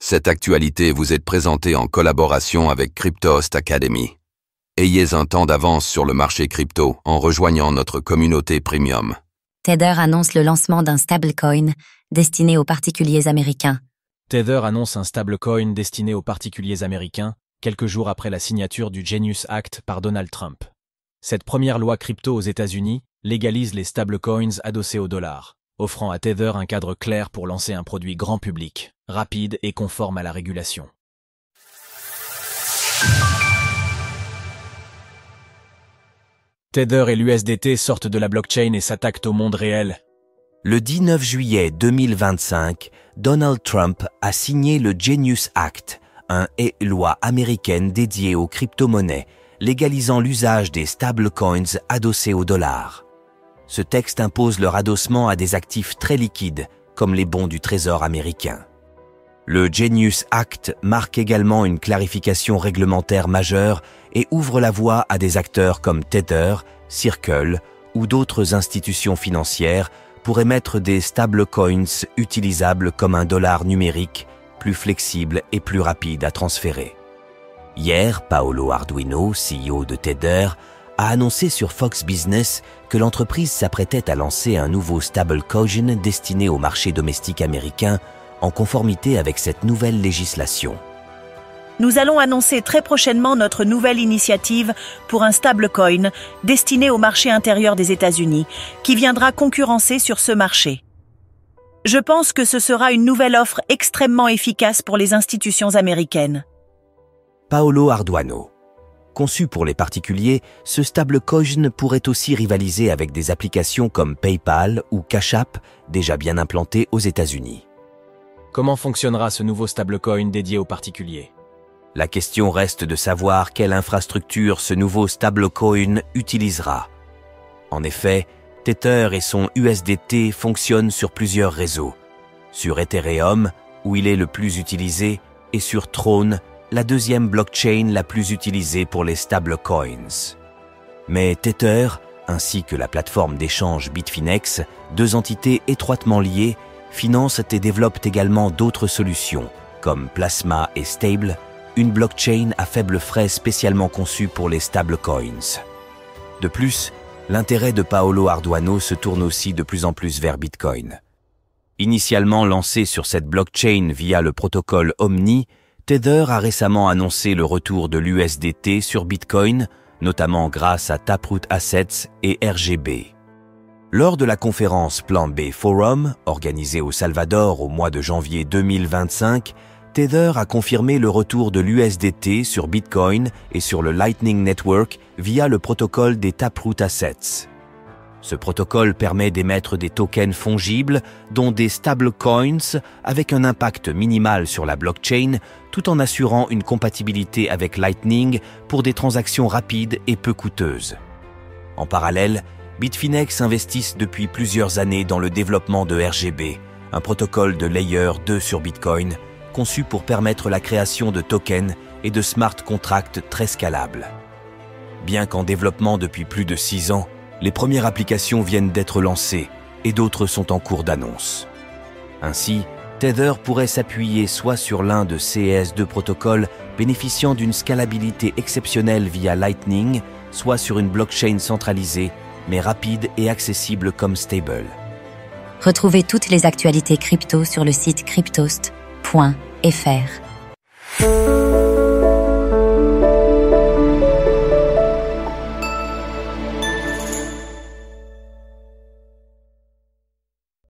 Cette actualité vous est présentée en collaboration avec Cryptost Academy. Ayez un temps d'avance sur le marché crypto en rejoignant notre communauté premium. Tether annonce le lancement d'un stablecoin destiné aux particuliers américains. Tether annonce un stablecoin destiné aux particuliers américains, quelques jours après la signature du Genius Act par Donald Trump. Cette première loi crypto aux États-Unis légalise les stablecoins adossés au dollar, offrant à Tether un cadre clair pour lancer un produit grand public, rapide et conforme à la régulation. Tether et l'USDT sortent de la blockchain et s'attaquent au monde réel. Le 19 juillet 2025, Donald Trump a signé le Genius Act, une loi américaine dédiée aux crypto-monnaies, légalisant l'usage des stablecoins adossés au dollar. Ce texte impose leur adossement à des actifs très liquides, comme les bons du Trésor américain. Le Genius Act marque également une clarification réglementaire majeure et ouvre la voie à des acteurs comme Tether, Circle ou d'autres institutions financières pour émettre des stablecoins utilisables comme un dollar numérique, plus flexible et plus rapide à transférer. Hier, Paolo Ardoino, CEO de Tether, a annoncé sur Fox Business que l'entreprise s'apprêtait à lancer un nouveau stablecoin destiné au marché domestique américain en conformité avec cette nouvelle législation. Nous allons annoncer très prochainement notre nouvelle initiative pour un stablecoin destiné au marché intérieur des États-Unis, qui viendra concurrencer sur ce marché. Je pense que ce sera une nouvelle offre extrêmement efficace pour les institutions américaines. Paolo Ardoino. Conçu pour les particuliers, ce stablecoin pourrait aussi rivaliser avec des applications comme PayPal ou Cash App, déjà bien implantées aux États-Unis. Comment fonctionnera ce nouveau stablecoin dédié aux particuliers ? La question reste de savoir quelle infrastructure ce nouveau stablecoin utilisera. En effet, Tether et son USDT fonctionnent sur plusieurs réseaux. Sur Ethereum, où il est le plus utilisé, et sur Tron, la deuxième blockchain la plus utilisée pour les stablecoins. Mais Tether, ainsi que la plateforme d'échange Bitfinex, deux entités étroitement liées, financent et développent également d'autres solutions, comme Plasma et Stable, une blockchain à faible frais spécialement conçue pour les stablecoins. De plus, l'intérêt de Paolo Ardoino se tourne aussi de plus en plus vers Bitcoin. Initialement lancé sur cette blockchain via le protocole Omni, Tether a récemment annoncé le retour de l'USDT sur Bitcoin, notamment grâce à Taproot Assets et RGB. Lors de la conférence Plan B Forum, organisée au Salvador au mois de janvier 2025, Tether a confirmé le retour de l'USDT sur Bitcoin et sur le Lightning Network via le protocole des Taproot Assets. Ce protocole permet d'émettre des tokens fongibles, dont des stablecoins, avec un impact minimal sur la blockchain, tout en assurant une compatibilité avec Lightning pour des transactions rapides et peu coûteuses. En parallèle, Bitfinex investissent depuis plusieurs années dans le développement de RGB, un protocole de Layer 2 sur Bitcoin, conçu pour permettre la création de tokens et de smart contracts très scalables. Bien qu'en développement depuis plus de 6 ans, les premières applications viennent d'être lancées et d'autres sont en cours d'annonce. Ainsi, Tether pourrait s'appuyer soit sur l'un de ces deux protocoles bénéficiant d'une scalabilité exceptionnelle via Lightning, soit sur une blockchain centralisée, mais rapide et accessible comme Stable. Retrouvez toutes les actualités crypto sur le site cryptost.fr.